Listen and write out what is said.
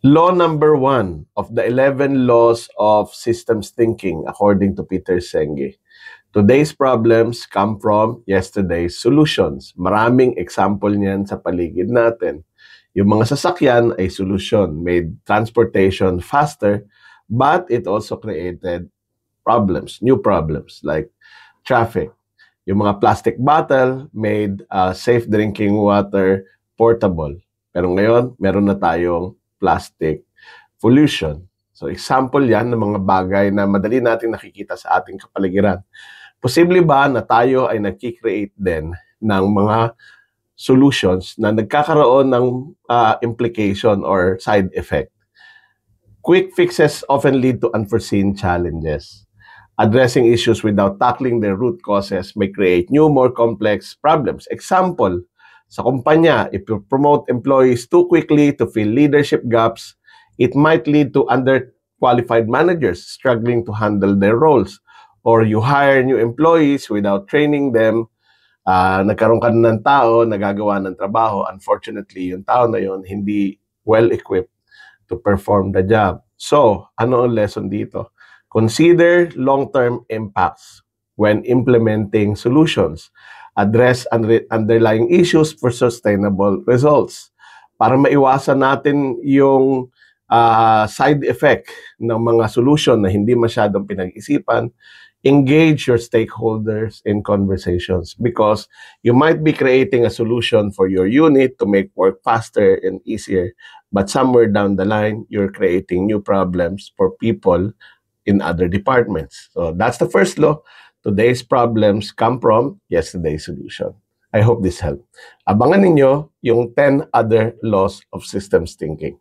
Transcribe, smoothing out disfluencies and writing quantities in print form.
Law number 1 of the 11 laws of systems thinking according to Peter Senge. Today's problems come from yesterday's solutions. Maraming example niyan sa paligid natin. Yung mga sasakyan ay solution, made transportation faster, but it also created problems, new problems like traffic. Yung mga plastic bottle made safe drinking water portable. Pero ngayon, meron na tayong plastic pollution. So example yan ng mga bagay na madali nating nakikita sa ating kapaligiran. Posible ba na tayo ay nagki-create din ng mga solutions na nagkakaroon ng implication or side effect? Quick fixes often lead to unforeseen challenges. Addressing issues without tackling their root causes may create new, more complex problems. Example, sa kumpanya, if you promote employees too quickly to fill leadership gaps, it might lead to underqualified managers struggling to handle their roles. Or you hire new employees without training them, nagkaroon ka ng tao, nagagawa ng trabaho. Unfortunately, yung tao na yun hindi well-equipped to perform the job. So, ano ang lesson dito? Consider long-term impacts when implementing solutions. Address underlying issues for sustainable results. Para maiwasan natin yung side effect ng mga solution na hindi masyadong pinag-isipan, engage your stakeholders in conversations because you might be creating a solution for your unit to make work faster and easier, but somewhere down the line, you're creating new problems for people in other departments. So that's the first law. Today's problems come from yesterday's solution. I hope this helped. Abangan ninyo yung 10 other laws of systems thinking.